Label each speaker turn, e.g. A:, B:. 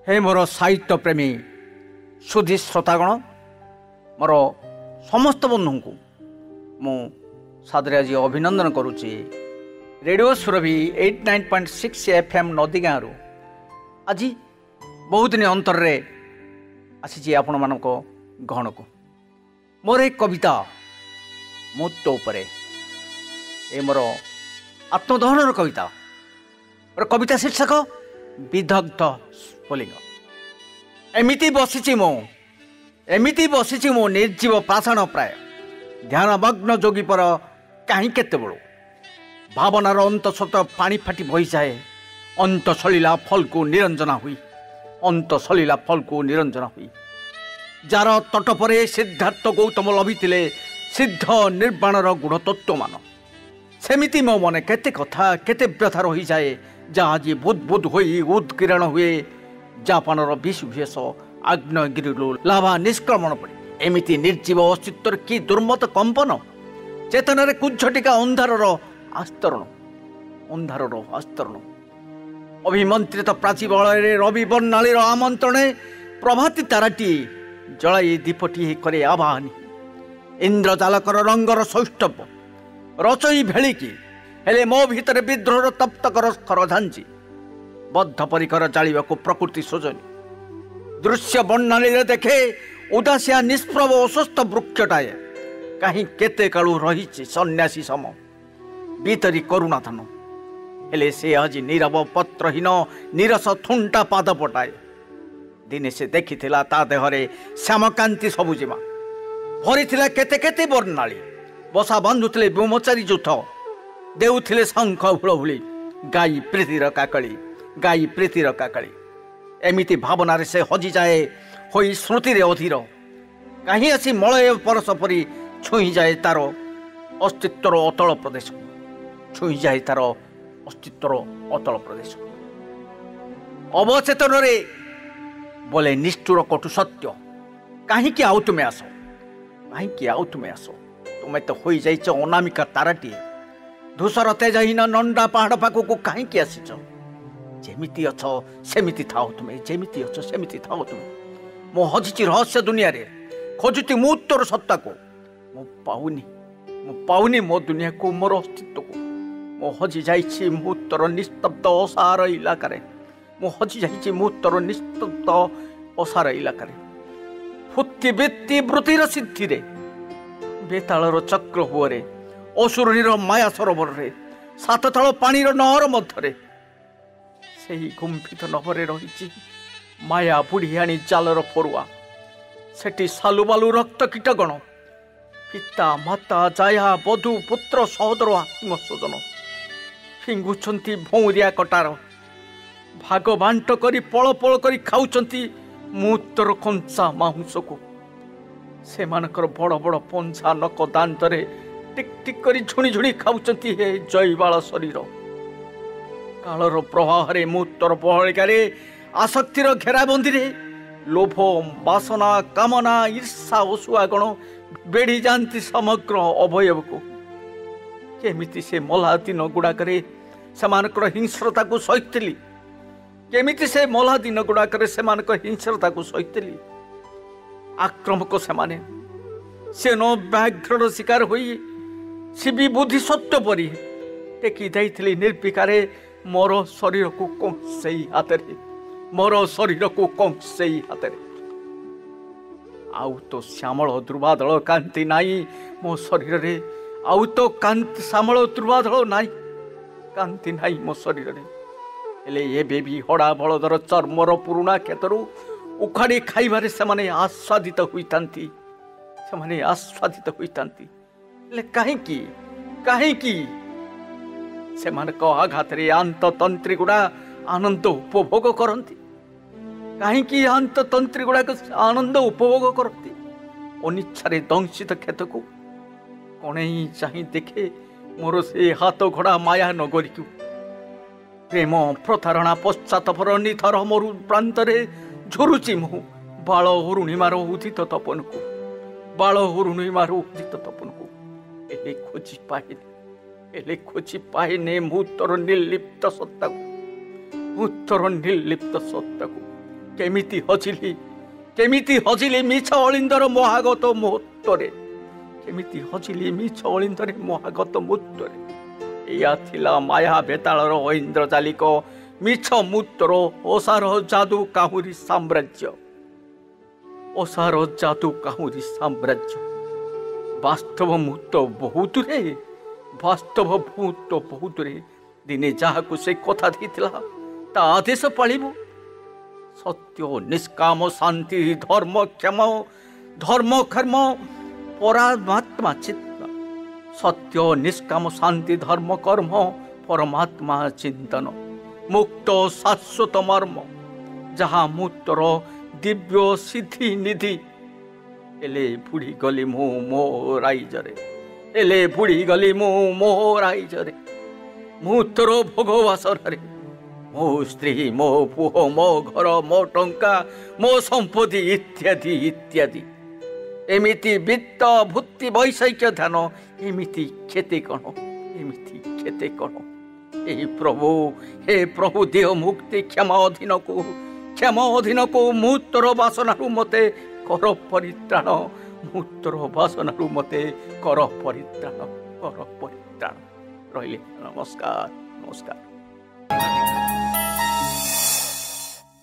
A: हे मोर साहित्य प्रेमी सुधी श्रोतागण मोर समस्त बंधु को मु सादरे आज अभिनंदन करुच्ची। रेडियो सुरभि 89.6 FM नदी गाँव आज बहुत दिन अंतर आसी आपण मान गहन को मोर एक कविता मुत्त उपरे ए मोर आत्मदहन कविता मोर कविता शीर्षक विदग्ध स्फुलिंग। एमिति बसिची मो निर्जीव पाषाण प्राय ध्यानमग्न जोगी पर कहीं केते बड़ो भावनार अंत सत पानी फाटी बही जाए अंत सलिला फल को निरंजना हुई जार तट पर सिद्धार्थ गौतम लभिथिले सिद्ध निर्वाणर गुण तत्व मान सेमिति मो मन केते कथा केते व्यथा रही जाए जहाँ आज बुद्बुद होई उद्किरण हुए जापानर विश्वेश आग्नेयगिरिलु लाभा निष्क्रमण पड़े एमिति निर्जीव अस्तित्वर कि दुर्मत कंपन चेतन कुंझटिका अंधारर आस्तरण अभिमंत्रित प्राची बलय रवि बर्णालीर आमंत्रणे प्रभाती ताराटी जलाई दीपटी करे आवाहनी इंद्रजालकर रंगर सौष्ठव रचई भेलिकी हेले मो भितर विद्रोहर तप्तकर स्खर झांची बद्ध परिकर जालिबा को प्रकृति सोजनी दृश्य बर्णाली देखे उदासिया निष्प्रभ अस्वस्थ वृक्षटाए कहीं केते कालू रही सन्यासी सम बीतरी करुणाधन हेले से आज नीरव पत्रहीन नीरस थुंटा पाद पटाए दिने से देखी ता देहरे श्यामकांति सबुजिमा भरी केते केते बर्णाली बसा बांधुले ब्योमचारी जूथ देउथिले शंख हुलहुली गाई प्रीतिर काकली एमिति भावनारे से हजि जाए होई स्मृति रे अधीर कहीं आसी मलय परस परी छुई जाए तार अस्तित्वर अतल प्रदेश अवचेतन रे बोले निष्ठुर कटु सत्य कहीं आउ तुमे आस तुम्हें तो हो जाइच अनामिका ताराटी धूसर तेजहीन नंडा पहाड़ पाखक को कहीं आसीच जेमिति अछ सेमिति थाओ तुमे मो हजिची रहस्य दुनिया रे खोजुती मु तोर सत्ता को मु पाउनी मो दुनिया को मोर अस्तित्व को मो हजि जाइछि मु तोर निस्तब्ध असार इलाका फुत्ति बेत्ति वृत्तिर सिद्धि रे बेतालर चक्र हुअरे असुरणीर माया सरोवर रे सातताल पानीर नहर मध्यरे सेही गुंफित नभरे रही माया बुढ़ियाणी जालर परुआ सेठी सालुबालु रक्त कीटगण पिता माता जाया बधू पुत्र सहोदर आत्मस्वजन फिंगुंट भौरिया कटार भाग बांट करी पल पल करी खाऊंती मुतर कंचा मांस को सेमानकर बड़ बड़ पंछा नक दांतरे टिक टिक करी झुणी झुणी खाऊंती हे जयबाल शरीर कालर प्रवाह रे मुतर बहलिकार आसक्तिर घेराबंदी रे लोभ वासना कामना ईर्षा असुआगण बेढ़ी जाती समग्र अवयव को केमिति से मला दिन गुड़ाक सेमानकर हिंस्रता को सहितली केमिति से मला दिन गुड़ाक सेमानकर हिंस्रता को सहितली आक्रमक सेमाने से न व्याघ्रर शिकार होई शिवी बुद्धि सत्य परी टेकी जाइथिली निर्विकारे मोर शरीर को कंसेई हाथ आउ तो श्यामल दुर्बादल कांति नाई मो शरीर रे आउ तो कांति श्यामल दुर्बादल नाई कांति नाई मो शरीर रे हेले एबे भी हड़ा बलदर चर्मर पुरुणा क्षेत्रु उखाड़ी खाइबारे सेमाने आस्वादित होइतांती हेले काहेकि सेमानक आघात रे आंततंत्री गुड़ा आनंद उपभोग करती कहीं आंततंत्री गुड़ा आनंद उपभोग करती अनिच्छा दंशित क्षेत्र को कणे चाह देखे मोर से हाथ घोड़ा माया नगरी को प्रेम प्रतारणा पश्चातपर निथर मरु प्रांत झुरुची मुह बाल अरुणिमार उदित तपन को खोजी पाइने मुतर निर्लिप्त सत्ता को କେମିତି ହଜିଲି ମିଛ ଅଳିନ୍ଦର ମହାଗତ ମୁହୂର୍ତ୍ତରେ କେମିତି ହଜିଲି ମିଛ ଅଳିନ୍ଦରେ ମହାଗତ ମୁହୂର୍ତ୍ତରେ ଏଇଆ ଥିଲା ମାୟା ବେତାଳର ଐନ୍ଦ୍ରଜାଲିକ ମିଛ ମୁହୂର୍ତ୍ତର ଓସାର ଯାଦୁ କାହୁରି ସାମ୍ରାଜ୍ୟ ବାସ୍ତବ ମୁହୂର୍ତ୍ତ ବହୁତରେ ଦିନେ ଯାହାକୁ ସେ କଥା ଦେଇଥିଲା ତା ଆଦେଶ ପାଳିବ। ସତ୍ୟ ନିଷ୍କାମ ଶାନ୍ତି ଧର୍ମ କର୍ମ ପରମାତ୍ମା ଚିତ୍ତ ସତ୍ୟ ନିଷ୍କାମ ଶାନ୍ତି ଧର୍ମ କର୍ମ ପରମାତ୍ମା ଚିନ୍ତନ ମୁକ୍ତ ଶାଶ୍ୱତ ମର୍ମ ଯାହା ମୁକ୍ତର ଦିବ୍ୟ ସିଦ୍ଧି ନିଧି ହେଲେ ବୁଡ଼ିଗଲି ମୁଁ ମୋ ରାଇଜରେ ମୁଁ ତୋର ଭୋଗ ବାସନରେ ମୋ ସ୍ତ୍ରୀ ମୋ ପୁଅ ମୋ ଘର ମୋ ଟଙ୍କା ମୋ ସମ୍ପତ୍ତି ଇତ୍ୟାଦି ଏମିତି ବିତ୍ତ ଭୂତି ବୈଷୟିକ ଧ୍ୟାନ ଏମିତି କ୍ଷତି କ'ଣ ହେ ପ୍ରଭୁ ଦେହ ମୁକ୍ତି କ୍ଷମା ଅଧୀନକୁ ମୁହୂର୍ତ୍ତର ବାସନାରୁ ମୋତେ କର ପରିତ୍ରାଣ ରହିଲେ। ନମସ୍କାର।